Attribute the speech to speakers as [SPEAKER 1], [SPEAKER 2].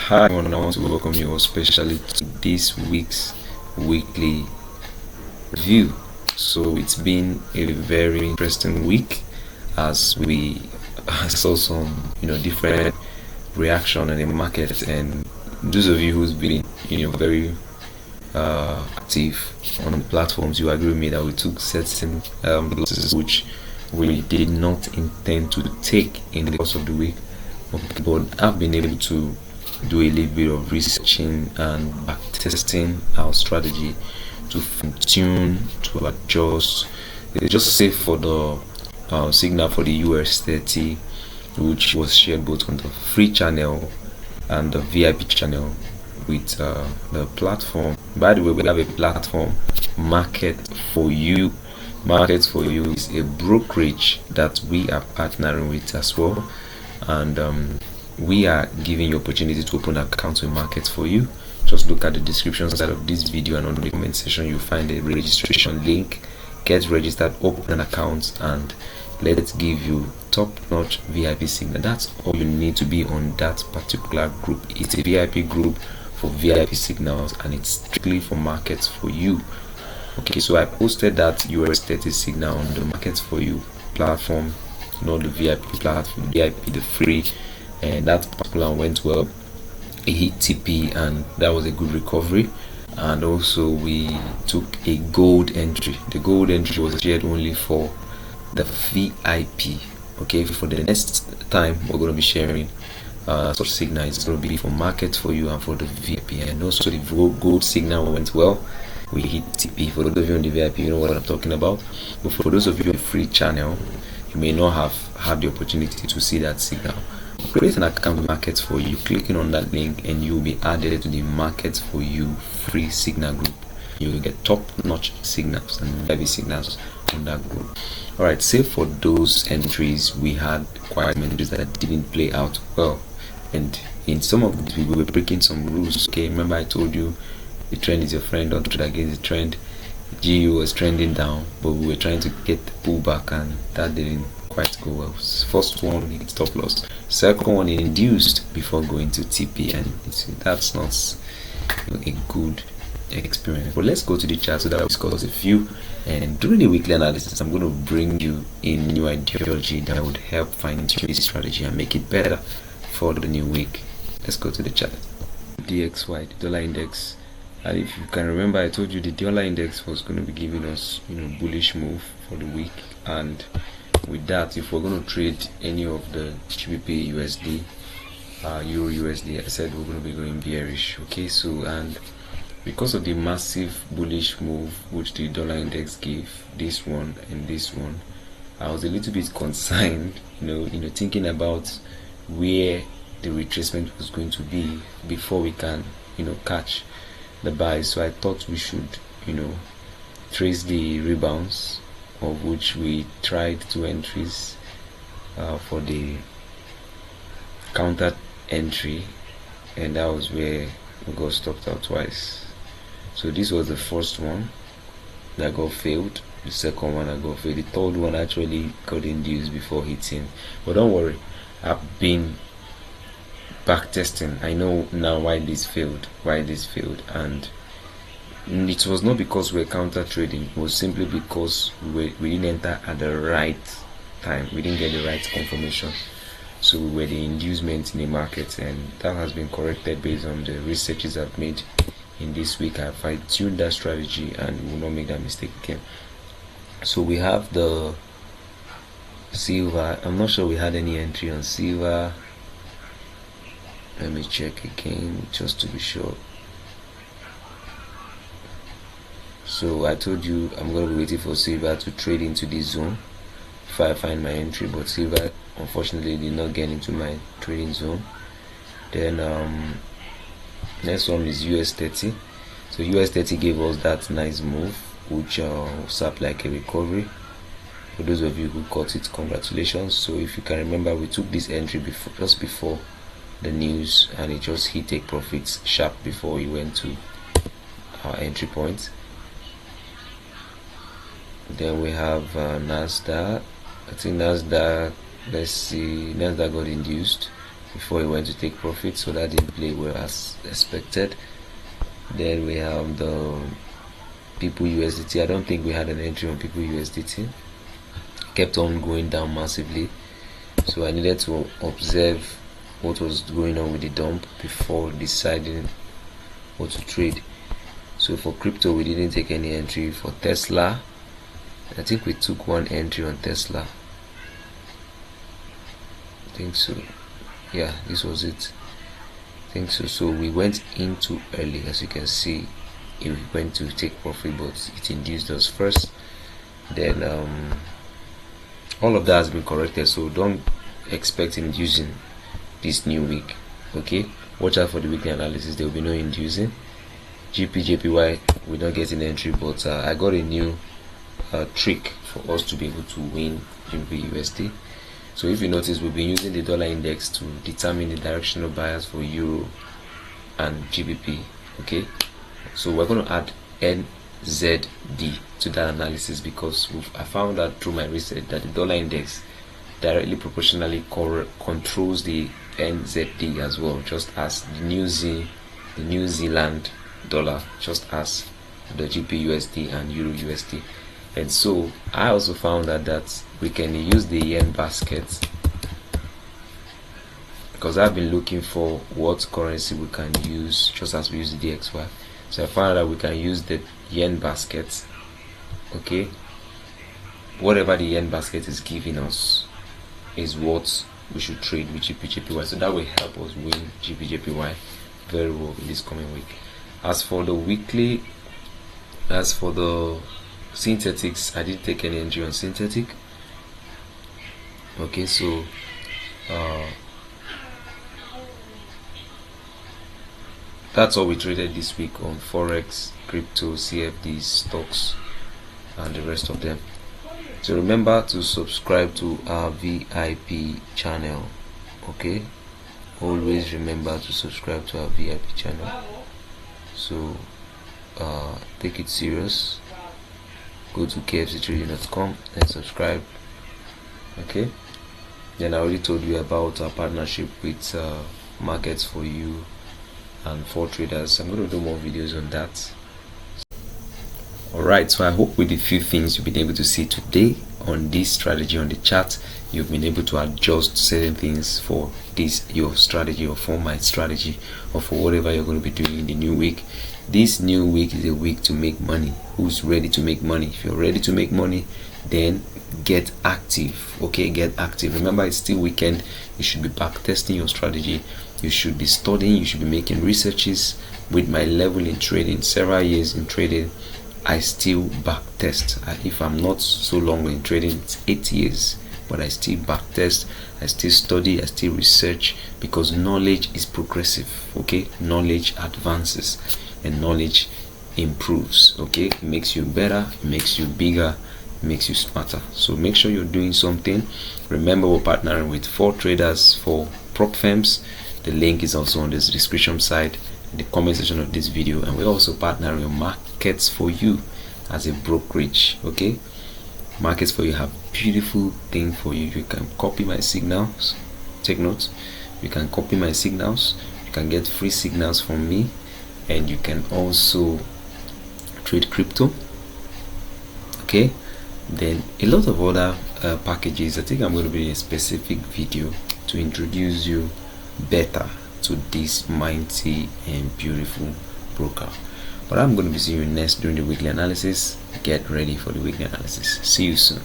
[SPEAKER 1] Hi everyone, I want to welcome you all especially to this week's weekly review. So it's been a very interesting week as we saw some different reaction in the market, and those of you who's been very active on the platforms, you agree with me that we took certain losses which we did not intend to take in the course of the week, but I've been able to do a little bit of researching and back testing our strategy to tune, to adjust. Just say for the signal for the US 30, which was shared both on the free channel and the VIP channel with the platform. By the way, we have a platform, Market for You. Market for You is a brokerage that we are partnering with as well, and we are giving you opportunity to open accounts with Markets for You. Just look at the description side of this video, and on the comment section you'll find a registration link. Get registered, open an account, and let's give you top-notch VIP signal. That's all you need to be on that particular group. It's a VIP group for VIP signals, and it's strictly for Markets for You. Okay, so I posted that US 30 signal on the Markets for You platform, not the VIP platform, VIP the free, and that particular went well. It hit TP, and that was a good recovery. And also we took a gold entry. The gold entry was shared only for the VIP. Okay, for the next time we're going to be sharing such signal. It's going to be for Markets for You and for the VIP. And also the gold signal went well. We hit TP. For those of you on the VIP, you know what I'm talking about. But for those of you on the free channel, you may not have had the opportunity to see that signal. Create an account with Markets for You, clicking on that link, and you'll be added to the Markets for You free signal group. You will get top-notch signals and heavy signals on that group. Alright, save for those entries, we had quite many entries that didn't play out well, and in some of these we were breaking some rules. Okay, remember I told you the trend is your friend, don't trade against the trend. GU was trending down, but we were trying to get the pullback, and that didn't quite go well. First one, it stop loss. Second one, it induced before going to TP, and that's not a good experience. But let's go to the chart so that I'll discuss a few. And during the weekly analysis, I'm going to bring you a new ideology that would help fine-tune this strategy and make it better for the new week. Let's go to the chart. DXY, the dollar index. And if you can remember, I told you the dollar index was going to be giving us bullish move for the week, and with that, if we're going to trade any of the GBP USD, Euro USD, I said we're going to be going bearish. Okay, so and because of the massive bullish move which the dollar index gave, this one and this one, I was a little bit concerned, thinking about where the retracement was going to be before we can catch the buy. So I thought we should trace the rebounds, of which we tried 2 entries for the counter entry, and that was where we got stopped out twice. So this was the first one that got failed, the second one that got failed, the third one actually got induced before hitting. But don't worry, I've been back testing. I know now why this failed, and it was not because we're counter trading. It was simply because we didn't enter at the right time. We didn't get the right confirmation, so we were the inducement in the market, and that has been corrected based on the researches I've made in this week. I fine-tuned that strategy and will not make that mistake again. So we have the silver. I'm not sure we had any entry on silver. Let me check again just to be sure. So I told you I'm going to be waiting for silver to trade into this zone if I find my entry, but silver unfortunately did not get into my trading zone. Then next one is US 30. So US 30 gave us that nice move which served like a recovery. For those of you who caught it, congratulations. So if you can remember, we took this entry just before the news, and it just hit take profits sharp before we went to our entry point. Then we have Nasdaq. I think Nasdaq, let's see, Nasdaq got induced before he went to take profit, so that didn't play well as expected. Then we have the people USDT. I don't think we had an entry on people USDT. Kept on going down massively, so I needed to observe what was going on with the dump before deciding what to trade. So for crypto, we didn't take any entry. For Tesla, I think we took one entry on Tesla. I think so. Yeah, this was it. I think so. So we went in too early, as you can see. We went to take profit, but it induced us first. Then all of that has been corrected, so don't expect inducing this new week. Okay, watch out for the weekly analysis. There will be no inducing. JPY, we're not getting entry, but I got a new trick for us to be able to win USD. So if you notice, we've been using the dollar index to determine the directional bias for euro and GBP. Okay, so we're going to add NZD to that analysis, because I found out through my research that the dollar index directly proportionally controls the NZD as well, just as the New Zealand dollar, just as the GPUSD and Euro USD. And so I also found out that we can use the yen basket, because I've been looking for what currency we can use, just as we use the DXY. So I found out that we can use the yen basket. Okay, whatever the yen basket is giving us is what we should trade with GPJPY. So that will help us win GPJPY very well in this coming week. As for the synthetics, I didn't take any entry on synthetic. Okay, so that's all we traded this week on Forex, crypto, CFDs, stocks, and the rest of them. So remember to subscribe to our VIP channel. Okay, always remember to subscribe to our VIP channel. So take it serious. Go to KFCTrading.com and subscribe. Okay, then I already told you about our partnership with Markets for You and For Traders. I'm going to do more videos on that. Alright, so I hope with the few things you've been able to see today on this strategy on the chart, you've been able to adjust certain things for this your strategy, or for my strategy, or for whatever you're going to be doing in the new week. This new week is a week to make money. Who's ready to make money? If you're ready to make money, then get active. Okay, get active. Remember, it's still weekend. You should be back testing your strategy. You should be studying. You should be making researches. With my level in trading, several years in trading, I still back test. If I'm not so long in trading, it's 8 years, but I still back test. I still study. I still research, because knowledge is progressive. Okay, knowledge advances and knowledge improves. Okay, it makes you better, it makes you bigger, it makes you smarter. So make sure you're doing something. Remember, we're partnering with 4 traders for prop firms. The link is also on the description side, in the comment section of this video, and we're also partnering with Markets for You as a brokerage. Okay, Markets for You have beautiful thing for you. You can copy my signals. Take notes. You can copy my signals. You can get free signals from me, and you can also trade crypto. Okay, then a lot of other packages. I think I'm going to be in a specific video to introduce you better to this mighty and beautiful broker. But I'm going to be seeing you next during the weekly analysis. Get ready for the weekly analysis. See you soon.